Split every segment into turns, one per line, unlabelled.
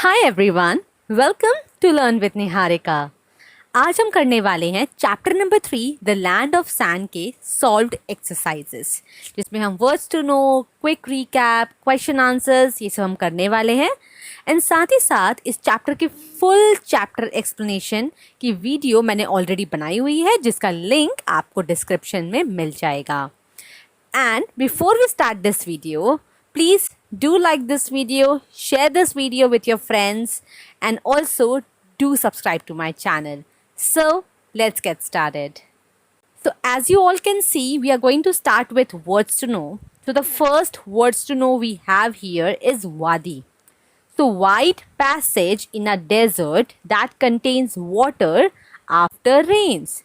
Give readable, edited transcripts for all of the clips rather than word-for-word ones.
Hi everyone, welcome to learn with Niharika. आज हम करने वाले हैं chapter number 3 the land of sand के सॉल्व्ड एक्सरसाइजेस, जिसमें हम words to know, quick recap, question answers ये सब हम करने वाले हैं। एंड साथ ही साथ इस चैप्टर की फुल चैप्टर एक्सप्लेनेशन की वीडियो मैंने ऑलरेडी बनाई हुई है, जिसका लिंक आपको डिस्क्रिप्शन में मिल जाएगा। And before we start this video, please do like this video, share this video with your friends, and also do subscribe to my channel. So let's get started. So as you all can see, we are going to start with words to know. So the first words to know we have here is wadi. So wide passage in a desert that contains water after rains.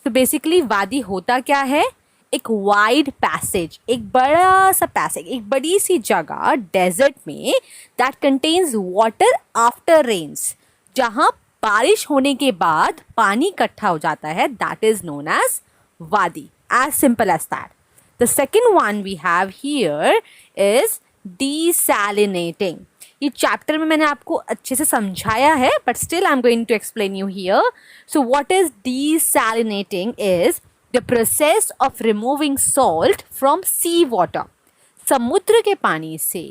So basically wadi होता क्या है? एक wide passage, एक बड़ा सा passage, एक बड़ी सी जगह डेजर्ट में that contains water after rains, जहाँ बारिश होने के बाद पानी इकट्ठा हो जाता है, that is known as wadi, as simple as that. The second one we have here is desalinating. ये चैप्टर में मैंने आपको अच्छे से समझाया है, but still I am going to explain you here. So what is desalinating is the process of removing salt from sea water. समुद्र के पानी से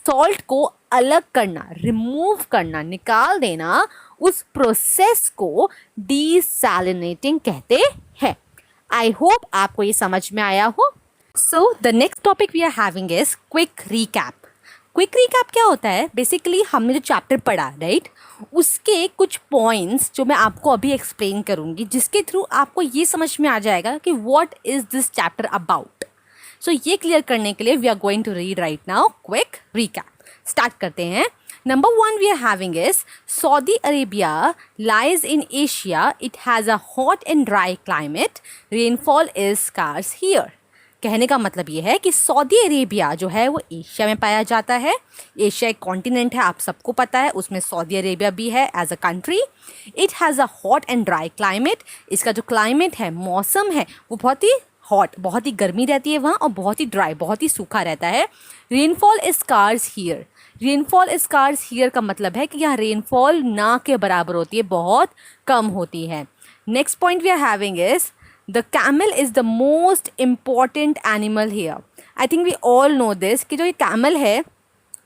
सॉल्ट को अलग करना, रिमूव करना, निकाल देना, उस प्रोसेस को डीसैलिनेटिंग कहते हैं। आई होप आपको ये समझ में आया हो। So the next topic we are having is quick recap. Quick recap क्या होता है? बेसिकली हमने जो चैप्टर पढ़ा, राइट, उसके कुछ पॉइंट्स जो मैं आपको अभी एक्सप्लेन करूँगी, जिसके थ्रू आपको ये समझ में आ जाएगा कि what is this chapter about. So ये क्लियर करने के लिए we are going to read right now quick recap. Start करते हैं। Number 1 we are having is Saudi Arabia lies in Asia, it has a hot and dry climate, rainfall is scarce here. कहने का मतलब ये है कि Saudi Arabia जो है वो एशिया में पाया जाता है। एशिया एक कॉन्टिनेंट है, आप सबको पता है, उसमें सऊदी अरेबिया भी है as a country. It has a hot and dry climate. इसका जो क्लाइमेट है, मौसम है, वो बहुत ही हॉट, बहुत ही गर्मी रहती है वहाँ, और बहुत ही ड्राई, बहुत ही सूखा रहता है। Rainfall is scarce here. Rainfall is scarce here का मतलब है कि यहाँ रेनफॉल ना के बराबर होती है, बहुत कम होती है। Next point we are having is The camel is the most important animal here. I think we all know this कि जो ये camel है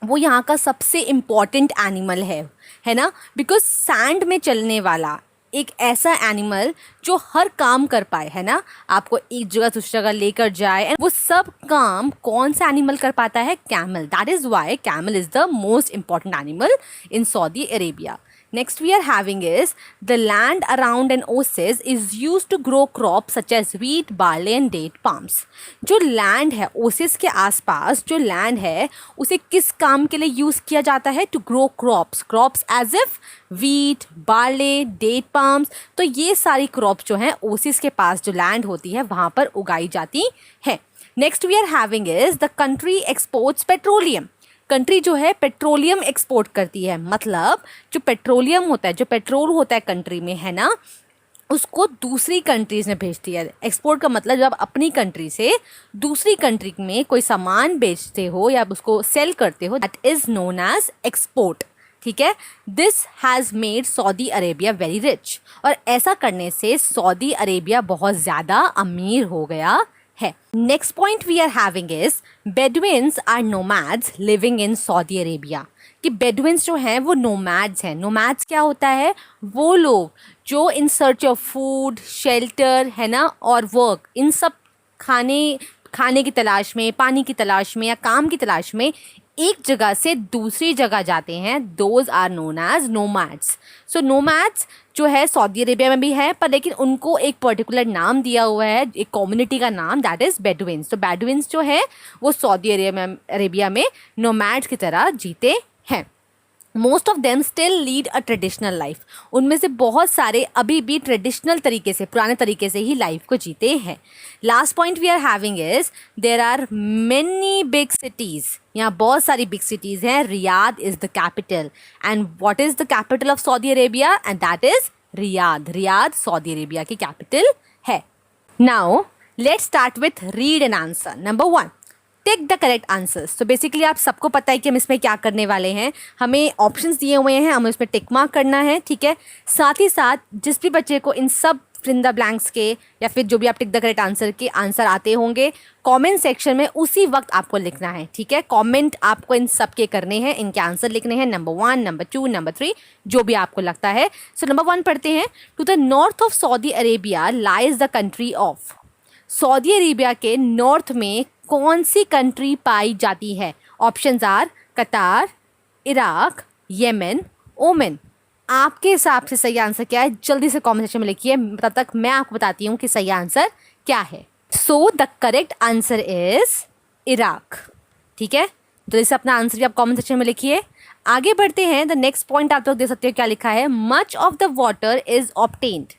वो यहाँ का सबसे इम्पॉर्टेंट एनिमल है ना, बिकॉज सैंड में चलने वाला एक ऐसा एनिमल जो हर काम कर पाए, है ना, आपको एक जगह दूसरी जगह लेकर जाए, वो सब काम कौन सा एनिमल कर पाता है? Camel. That is Y camel is the most important animal in Saudi Arabia. Next we are having is the land around an oasis is used to grow crops such as wheat, barley and date palms. जो land है Oasis के आसपास, जो land है उसे किस काम के लिए यूज़ किया जाता है? To grow crops. Crops as if wheat, barley, date palms. तो ये सारी crops जो हैं ओसिस के पास जो land होती है वहाँ पर उगाई जाती है। Next we are having is the country exports petroleum. Country जो है पेट्रोलियम एक्सपोर्ट करती है, मतलब जो पेट्रोलियम होता है, जो पेट्रोल होता है कंट्री में, है ना, उसको दूसरी कंट्रीज में भेजती है। एक्सपोर्ट का मतलब जब अपनी कंट्री से दूसरी कंट्री में कोई सामान बेचते हो या उसको सेल करते हो, that is known as export. ठीक है, this has made Saudi Arabia very rich. और ऐसा करने से सऊदी अरेबिया बहुत ज़्यादा अमीर हो गया है। Next point we are having is Bedouins are nomads living in Saudi Arabia. कि बेडुइन्स जो हैं वो नोमैड्स हैं। नोमैड्स क्या होता है? वो लोग जो इन सर्च ऑफ फूड, शेल्टर, है ना, और वर्क, इन सब खाने की तलाश में, पानी की तलाश में या काम की तलाश में एक जगह से दूसरी जगह जाते हैं, those are known as nomads. So nomads जो है सऊदी अरेबिया में भी है, पर लेकिन उनको एक पर्टिकुलर नाम दिया हुआ है, एक कम्युनिटी का नाम, दैट इज़ बेडुइन्स। तो बेडुइन्स जो है वो सऊदी अरेबिया में नोमैड्स की तरह जीते हैं। Most of them still lead a traditional life. उनमें से बहुत सारे अभी भी ट्रेडिशनल तरीके से, पुराने तरीके से ही लाइफ को जीते हैं। Last point we are having is there are many big cities. यहाँ बहुत सारी बिग सिटीज़ हैं। Riyadh is the capital. And what is the capital of Saudi Arabia? And that is Riyadh. Riyadh Saudi Arabia की capital है। Now let's start with read and answer. Number 1, tick the correct answers. तो basically आप सबको पता है कि हम इसमें क्या करने वाले हैं, हमें ऑप्शंस दिए हुए हैं, हमें उसमें टिक मार्क करना है, ठीक है। साथ ही साथ जिस भी बच्चे को इन सब फिल इन द ब्लैंक्स के या फिर जो भी आप टिक द करेक्ट आंसर के आंसर आते होंगे, कमेंट सेक्शन में उसी वक्त आपको लिखना है, ठीक है। कमेंट आपको इन सब के करने हैं, इनके आंसर लिखने हैं, नंबर 1, नंबर 2, नंबर 3, जो भी आपको लगता है। सो नंबर 1 पढ़ते हैं। To the north of Saudi Arabia lies the country of. Saudi Arabia के नॉर्थ में कौन सी कंट्री पाई जाती है? Options are Qatar, Iraq, Yemen, Oman. आपके हिसाब से सही आंसर क्या है? जल्दी से कमेंट सेक्शन में लिखिए, तब तक मैं आपको बताती हूँ कि सही आंसर क्या है। सो the correct answer is Iraq, ठीक है। जल्दी से अपना आंसर भी आप कमेंट सेक्शन में लिखिए। आगे बढ़ते हैं। द नेक्स्ट पॉइंट आप लोग देख सकते हो क्या लिखा है, much of the water is obtained.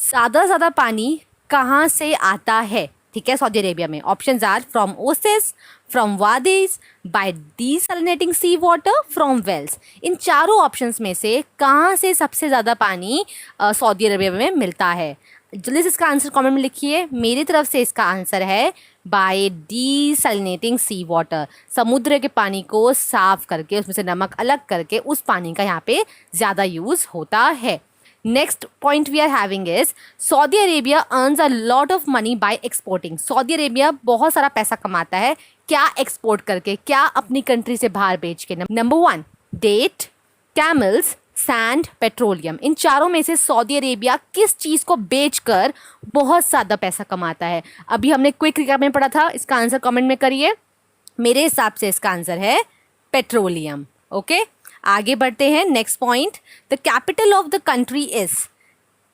ज़्यादा पानी कहाँ से आता है, ठीक है, सऊदी अरेबिया में? Options are from oasis, from wadis, by desalinating sea water, from wells. इन चारों ऑप्शंस में से कहाँ से सबसे ज़्यादा पानी सऊदी अरेबिया में मिलता है? जल्दी से इसका आंसर कमेंट में लिखिए। मेरी तरफ से इसका आंसर है बाय डीसैलिनेटिंग सी वाटर। समुद्र के पानी को साफ करके उसमें से नमक अलग करके उस पानी का यहाँ पे ज़्यादा यूज़ होता है। Next point we are having is Saudi Arabia earns a lot of money by exporting. Saudi Arabia बहुत सारा पैसा कमाता है, क्या एक्सपोर्ट करके, क्या अपनी कंट्री से बाहर बेच के? Number 1 date, camels, sand, petroleum. इन चारों में से सऊदी अरेबिया किस चीज़ को बेचकर बहुत ज़्यादा पैसा कमाता है? अभी हमने क्विक रिकैप में पढ़ा था, इसका आंसर कमेंट में करिए। मेरे हिसाब से इसका आंसर है पेट्रोलियम, ओके। आगे बढ़ते हैं। Next point, the capital of the country is.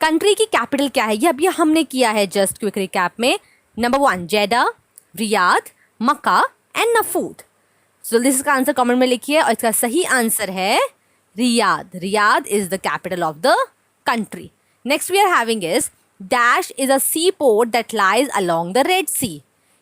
Country की कैपिटल क्या है? ये अभी हमने किया है जस्ट क्विक रिकैप में। Number 1 Jeddah, Riyadh, Mecca and Nafud. जल्दी से इसका आंसर कमेंट में लिखिए और इसका सही आंसर है Riyadh. Riyadh is the capital of the country. Next we are having is dash is a sea port that lies along the Red Sea.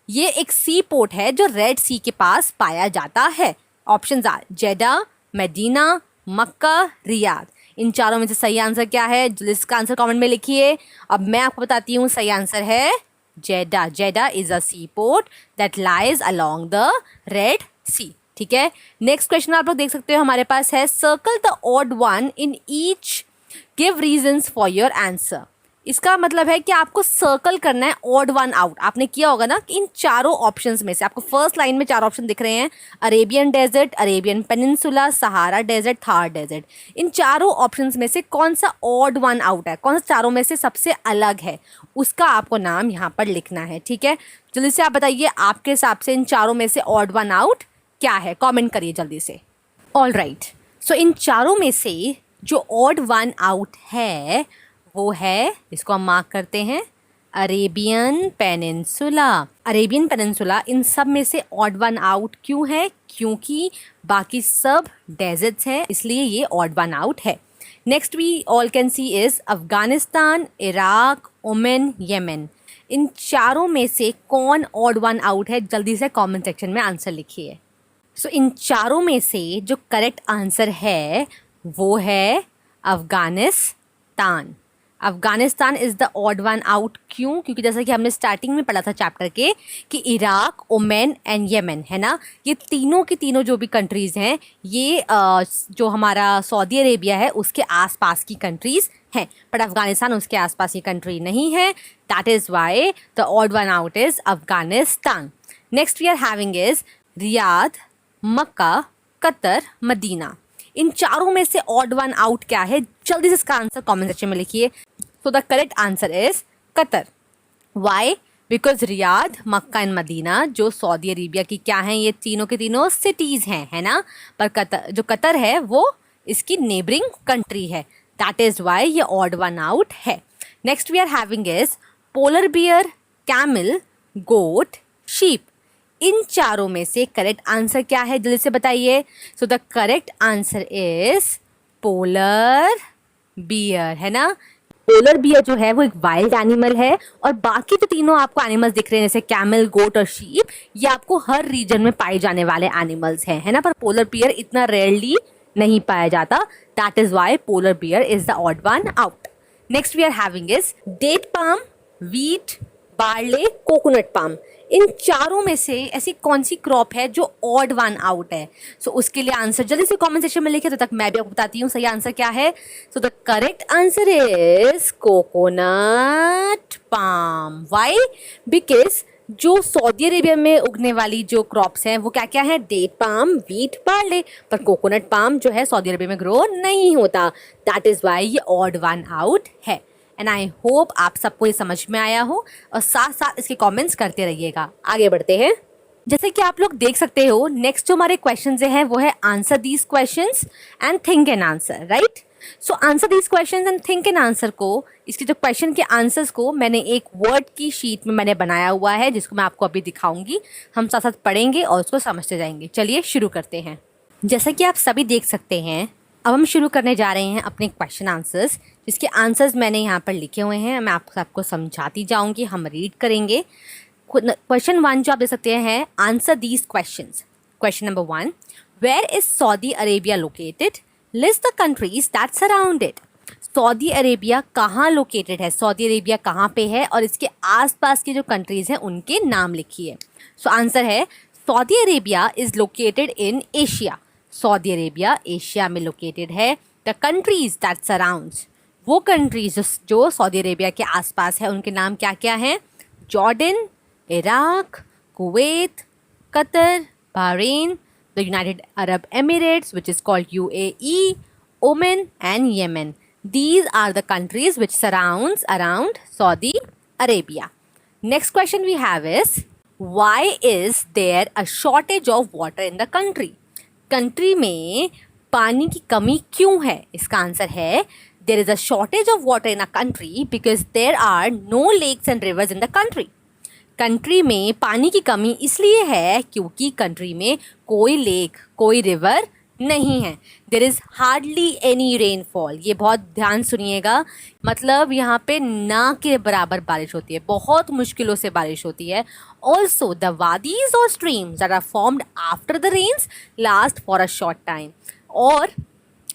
ये एक सी पोर्ट है जो रेड सी के पास पाया जाता है। Options are Jeddah, Medina, Mecca, Riyadh. इन चारों में से सही आंसर क्या है? जिसका आंसर कमेंट में लिखिए। अब मैं आपको बताती हूँ, सही आंसर है Jeddah. Jeddah is a sea port that lies along the Red Sea, ठीक है। नेक्स्ट क्वेश्चन आप लोग देख सकते हो हमारे पास है, circle the odd one in each, give reasons for your answer. इसका मतलब है कि आपको सर्कल करना है ऑड वन आउट। आपने किया होगा ना कि इन चारों ऑप्शंस में से आपको फर्स्ट लाइन में 4 ऑप्शन दिख रहे हैं, Arabian desert, Arabian peninsula, Sahara desert, Thar desert. इन चारों ऑप्शंस में से कौन सा ऑड वन आउट है, कौन सा चारों में से सबसे अलग है, उसका आपको नाम यहाँ पर लिखना है, ठीक है। जल्दी से आप बताइए आपके हिसाब से इन चारों में से ऑड वन आउट क्या है, कॉमेंट करिए जल्दी से। ऑल राइट, सो इन चारों में से जो ऑड वन आउट है वो है, इसको हम मार्क करते हैं, अरेबियन पेनिनसुला। अरेबियन पेनिनसुला इन सब में से ऑड वन आउट क्यों है? क्योंकि बाकी सब डेजर्ट्स हैं, इसलिए ये ऑड वन आउट है। Next we all can see is Afghanistan, Iraq, Oman, Yemen. इन चारों में से कौन ऑड वन आउट है? जल्दी से कमेंट सेक्शन में आंसर लिखिए। सो इन चारों में से जो करेक्ट आंसर है वो है Afghanistan. Afghanistan is the odd one out. क्यों? क्योंकि जैसा कि हमने स्टार्टिंग में पढ़ा था चैप्टर के कि इराक, ओमन एंड येमेन, है ना, ये तीनों की तीनों जो भी कंट्रीज़ हैं ये जो हमारा सऊदी अरेबिया है उसके आसपास की कंट्रीज़ हैं, बट अफगानिस्तान उसके आसपास की कंट्री नहीं है। That is why the odd one out is Afghanistan. Next we are having is Riyadh, Mecca, Qatar, Medina. इन चारों में से ऑड वन आउट क्या है? जल्दी से इसका आंसर कमेंट सेक्शन में लिखिए। So the correct answer is Qatar. Why? Because Riyadh, Mecca and Medina जो सऊदी अरेबिया की क्या हैं, ये तीनों के तीनों सिटीज़ हैं, है ना, पर कतर, जो कतर है वो इसकी नेबरिंग कंट्री है। दैट इज़ वाई ये ऑड वन आउट है। Next we are having is polar bear, camel, goat, sheep. इन चारों में से करेक्ट आंसर क्या है? जल्दी से बताइए। सो the correct answer is polar beer, है ना। पोलर बियर जो है वो एक वाइल्ड एनिमल है और बाकी जो तीनों आपको एनिमल्स दिख रहे हैं जैसे कैमल, गोट और शीप, ये आपको हर रीजन में पाए जाने वाले एनिमल्स हैं, है ना, पर पोलर बियर इतना रेयरली नहीं पाया जाता। That is why polar bear is the odd one out. Next we are having is date palm, wheat, barley, coconut palm, इन चारों में से ऐसी कौन सी क्रॉप है जो ऑड वन आउट है? सो उसके लिए आंसर जल्दी से कमेंट सेक्शन में लिखे, तो तक मैं भी आपको बताती हूँ सही आंसर क्या है। सो the correct answer is coconut palm. Why? Because जो सऊदी अरेबिया में उगने वाली जो क्रॉप्स हैं वो क्या क्या है? Date palm, wheat, barley. पर कोकोनट पाम जो है सऊदी अरेबिया में ग्रो नहीं होता, दैट इज वाई ये ऑड वन आउट है। एंड आई होप आप सबको ये समझ में आया हो, और साथ साथ इसके कमेंट्स करते रहिएगा। आगे बढ़ते हैं। जैसे कि आप लोग देख सकते हो, नेक्स्ट जो हमारे क्वेश्चन हैं वो है answer these questions and think and answer, right? So answer these questions and think and answer को, इसके जो क्वेश्चन के आंसर्स को मैंने एक वर्ड की शीट में मैंने बनाया हुआ है, जिसको मैं आपको अभी दिखाऊंगी। हम साथ साथ पढ़ेंगे और उसको समझते जाएंगे। चलिए शुरू करते हैं। जैसा कि आप सभी देख सकते हैं, अब हम शुरू करने जा रहे हैं अपने क्वेश्चन आंसर्स, जिसके आंसर्स मैंने यहाँ पर लिखे हुए हैं। मैं आपको समझाती जाऊँगी, हम रीड करेंगे। क्वेश्चन 1 जो आप देख सकते हैं, answer these questions. Question number 1, where is Saudi Arabia located? List the countries that surround it. Saudi Arabia कहाँ लोकेटेड है? सऊदी अरेबिया कहाँ पे है और इसके आसपास के जो कंट्रीज हैं उनके नाम लिखिए। सो आंसर है Saudi Arabia is located in Asia. Saudi Arabia Asia में लोकेटेड है। द कंट्रीज दैट सराउंड्स, वो कंट्रीज जो सऊदी अरेबिया के आसपास है उनके नाम क्या क्या हैं? Jordan, Iraq, Kuwait, Qatar, Bahrain, the United Arab Emirates, which is called UAE, Oman and Yemen. These are the countries which surrounds around Saudi Arabia. Next question we have is, why is there a shortage of water in the country? Country में पानी की कमी क्यों है? इसका answer है, there is a shortage of water in a country because there are no lakes and rivers in the country. Country में पानी की कमी इसलिए है क्योंकि कंट्री में कोई लेक, कोई रिवर नहीं है। There is hardly any rainfall. ये बहुत ध्यान सुनिएगा, मतलब यहाँ पे ना के बराबर बारिश होती है, बहुत मुश्किलों से बारिश होती है। ऑल्सो द वादीज और streams that are formed after the rains last for a short time. और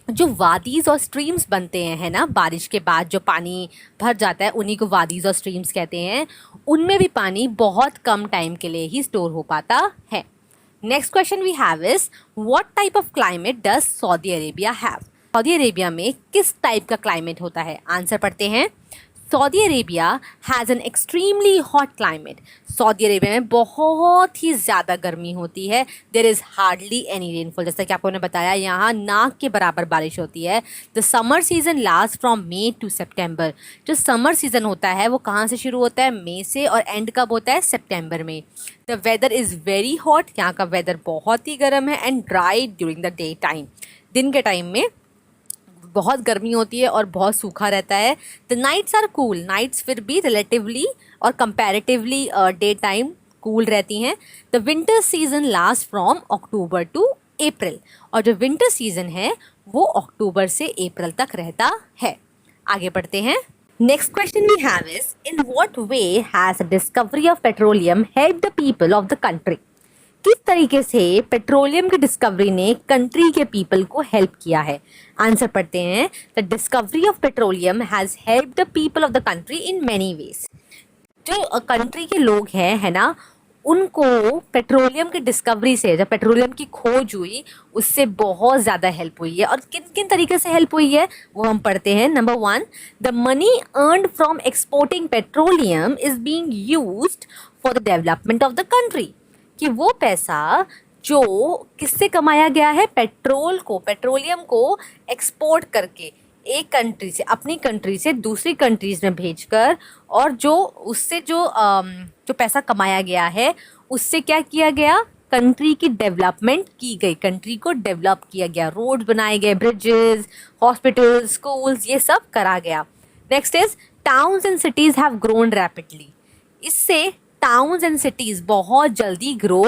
जो वादीज और स्ट्रीम्स बनते हैं, है ना, बारिश के बाद जो पानी भर जाता है उन्हीं को वादीज और स्ट्रीम्स कहते हैं। उनमें भी पानी बहुत कम टाइम के लिए ही स्टोर हो पाता है। Next question we have is, what type of climate does Saudi Arabia have? Saudi Arabia में किस टाइप का क्लाइमेट होता है? आंसर पढ़ते हैं। Saudi Arabia has an extremely hot climate. Saudi Arabia में बहुत ही ज़्यादा गर्मी होती है। There is hardly any rainfall. जैसा कि आपको ने बताया, यहाँ नाक के बराबर बारिश होती है। The summer season last from May to September. जो समर सीज़न होता है वो कहाँ से शुरू होता है? मई से, और एंड कब होता है? सितंबर में। The weather is very hot. यहाँ का वेदर बहुत ही गर्म है। And dry during the day time. दिन के टाइम में बहुत गर्मी होती है और बहुत सूखा रहता है। The nights are cool. Nights फिर भी रिलेटिवली और कंपैरेटिवली डे टाइम कूल रहती हैं। The winter season last from October to April. और जो विंटर सीजन है वो अक्टूबर से अप्रैल तक रहता है। आगे बढ़ते हैं। Next question we have is, in what way has discovery of petroleum help the people of the country? किस तरीके से पेट्रोलियम की डिस्कवरी ने कंट्री के पीपल को हेल्प किया है? आंसर पढ़ते हैं। The discovery of petroleum has help the people of the country in many ways. जो कंट्री के लोग हैं, है ना, उनको पेट्रोलियम की डिस्कवरी से, जब पेट्रोलियम की खोज हुई उससे बहुत ज़्यादा हेल्प हुई है। और किन किन तरीके से हेल्प हुई है वो हम पढ़ते हैं। Number 1, the money earned from exporting petroleum is being used for the development of the country. कि वो पैसा जो किससे कमाया गया है? पेट्रोलियम को एक्सपोर्ट करके एक कंट्री से, अपनी कंट्री से दूसरी कंट्रीज़ में भेजकर, और जो उससे जो पैसा कमाया गया है उससे क्या किया गया? कंट्री की डेवलपमेंट की गई, कंट्री को डेवलप किया गया, रोड्स बनाए गए, ब्रिजेस, हॉस्पिटल्स, स्कूल्स, ये सब करा गया। Next is, towns and cities have grown rapidly. इससे टाउन्स एंड सिटीज़ बहुत जल्दी ग्रो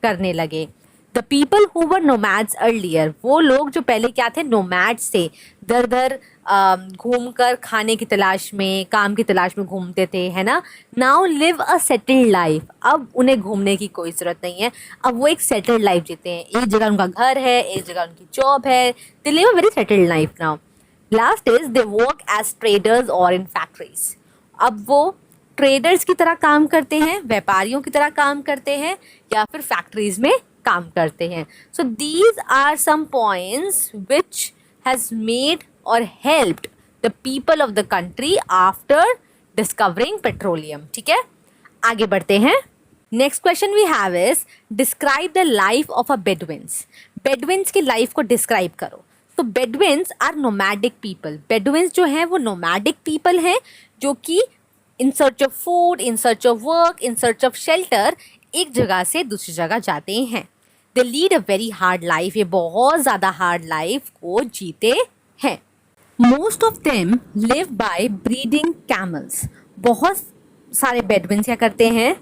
करने लगे। The people who were nomads earlier, वो लोग जो पहले क्या थे? नोमैड्स थे, दर दर घूमकर खाने की तलाश में, काम की तलाश में घूमते थे, है ना। Now live a settled life. अब उन्हें घूमने की कोई ज़रूरत नहीं है, अब वो एक सेटल्ड लाइफ जीते हैं। एक जगह उनका घर है, एक जगह उनकी जॉब है। They live a very settled life now. Last is, they work as traders और इन फैक्ट्रीज। अब वो ट्रेडर्स की तरह काम करते हैं, व्यापारियों की तरह काम करते हैं, या फिर फैक्ट्रीज में काम करते हैं. So these are some points which has made और helped the people of the country after discovering petroleum. ठीक है, आगे बढ़ते हैं. Next question we have is describe the life of a Bedouins. Bedouins की लाइफ को डिस्क्राइब करो. तो Bedouins are nomadic people. Bedouins जो हैं वो नोमैडिक पीपल हैं जो कि in search of food, in search of work, in search of shelter एक जगह से दूसरी जगह जाते हैं. They lead a very hard life. ये बहुत ज़्यादा हार्ड लाइफ को जीते हैं. Most of them live by breeding camels. बहुत सारे बेडुइन्स क्या करते हैं,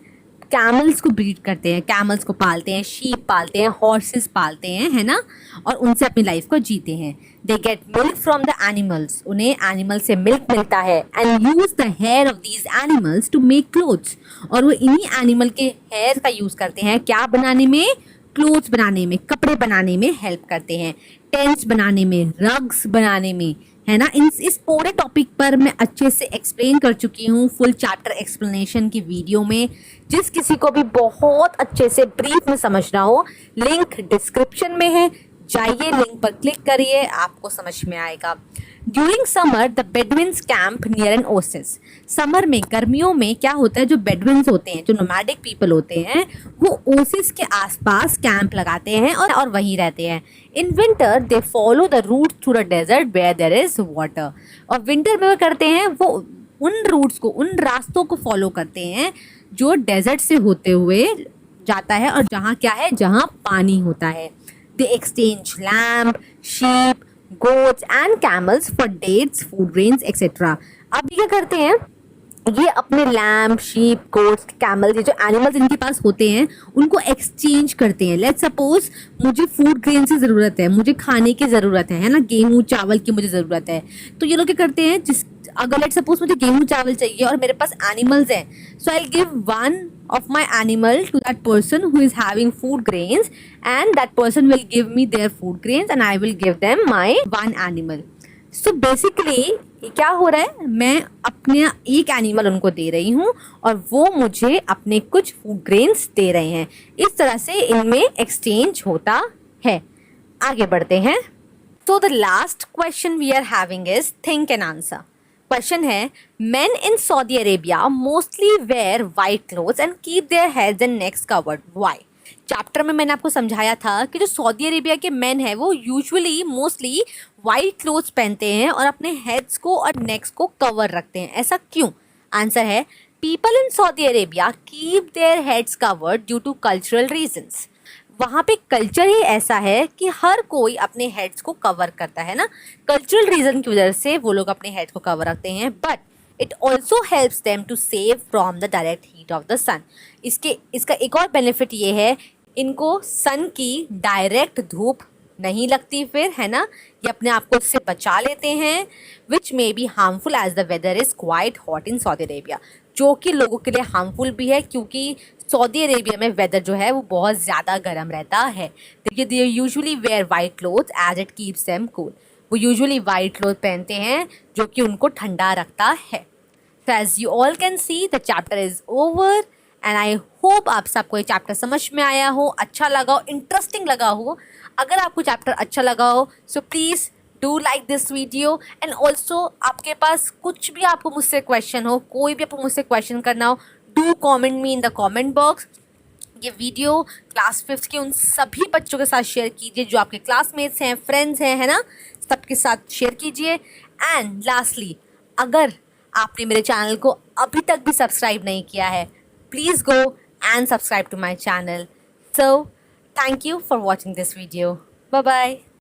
कैमल्स को ब्रीड करते हैं, कैमल्स को पालते हैं, शीप पालते हैं, हॉर्सेस पालते हैं, है ना, और उनसे अपनी लाइफ को जीते हैं. They get milk from the animals. उन्हें एनिमल से मिल्क मिलता है. And use the hair of these animals to make clothes. और वो इन्हीं एनिमल के हेयर का यूज़ करते हैं क्या बनाने में, क्लोथ्स बनाने में, कपड़े बनाने में हेल्प करते हैं, टेंट्स बनाने में, रग्स बनाने में, है ना. इस पूरे टॉपिक पर मैं अच्छे से एक्सप्लेन कर चुकी हूँ फुल चैप्टर एक्सप्लेनेशन की वीडियो में. जिस किसी को भी बहुत अच्छे से ब्रीफ में समझना हो, लिंक डिस्क्रिप्शन में है, जाइए लिंक पर क्लिक करिए, आपको समझ में आएगा. During summer the Bedouins camp near an oasis. Summer में, गर्मियों में क्या होता है, जो बेडुइन्स होते हैं, जो नोमैडिक पीपल होते हैं, वो ओसिस के आसपास कैंप लगाते हैं और वहीं रहते हैं. In winter they follow the route through the desert where there is water. और विंटर में वो करते हैं, वो उन रूट्स को, उन रास्तों को फॉलो करते हैं जो डेजर्ट से होते हुए जाता है और जहाँ क्या है, जहाँ पानी होता है. दे exchange lamb, sheep, goats and camels for dates, food grains, etc. अब ये क्या करते हैं, ये अपने लैम्ब, शीप, गोट्स, कैमल, ये जो एनिमल्स इनके पास होते हैं उनको एक्सचेंज करते हैं. लेट्स सपोज मुझे फूड ग्रेन की ज़रूरत है, मुझे खाने की ज़रूरत है ना, गेहूँ चावल की मुझे ज़रूरत है. तो ये लोग क्या करते हैं, अगर लेट्स सपोज मुझे गेहूँ चावल चाहिए और मेरे पास एनिमल्स हैं, so I will give one of my animal to that person who is having food grains, and that person will give me their food grains and I will give them my one animal. So basically क्या हो रहा है, मैं अपने एक animal उनको दे रही हूँ और वो मुझे अपने कुछ फूड ग्रेन्स दे रहे हैं. इस तरह से इनमें एक्सचेंज होता है. आगे बढ़ते हैं. तो the last question we are having is think and answer. Question है, men in Saudi Arabia mostly wear white clothes and keep their heads and necks covered. Why? Chapter में मैंने आपको समझाया था कि जो सऊदी अरेबिया के मेन हैं वो यूजुअली मोस्टली वाइट क्लोथ्स पहनते हैं और अपने हेड्स को और नेक्स को कवर रखते हैं. ऐसा क्यों? आंसर है, people in Saudi Arabia keep their heads covered due to cultural reasons. वहाँ पे कल्चर ही ऐसा है कि हर कोई अपने हेड्स को कवर करता है ना, कल्चरल रीज़न की वजह से वो लोग अपने हेड को कवर रखते हैं. But it also helps them to save from the direct heat of the sun. इसका एक और बेनिफिट ये है, इनको सन की डायरेक्ट धूप नहीं लगती फिर, है ना, ये अपने आप को इससे बचा लेते हैं. Which may be harmful as the weather is quite hot in Saudi Arabia. जो कि लोगों के लिए हार्मफुल भी है क्योंकि सऊदी अरेबिया में वेदर जो है वो बहुत ज़्यादा गर्म रहता है. देखिए, they usually wear white clothes as it keeps them cool. वो यूजुअली वाइट क्लोथ पहनते हैं जो कि उनको ठंडा रखता है. So as you all can see, the chapter is over and I hope आप सबको ये चैप्टर समझ में आया हो, अच्छा लगा हो, इंटरेस्टिंग लगा हो. अगर आपको चैप्टर अच्छा लगा हो so please do like this video and also आपके पास कुछ भी आपको मुझसे क्वेश्चन हो, कोई भी आपको मुझसे क्वेश्चन करना हो, do comment me in the comment box. ये वीडियो क्लास 5th के उन सभी बच्चों के साथ शेयर कीजिए जो आपके क्लासमेट्स हैं, फ्रेंड्स हैं, है ना, सबके साथ शेयर कीजिए. एंड लास्टली, अगर आपने मेरे चैनल को अभी तक भी सब्सक्राइब नहीं किया है, please go and subscribe to my channel. So thank you for watching this video. Bye bye.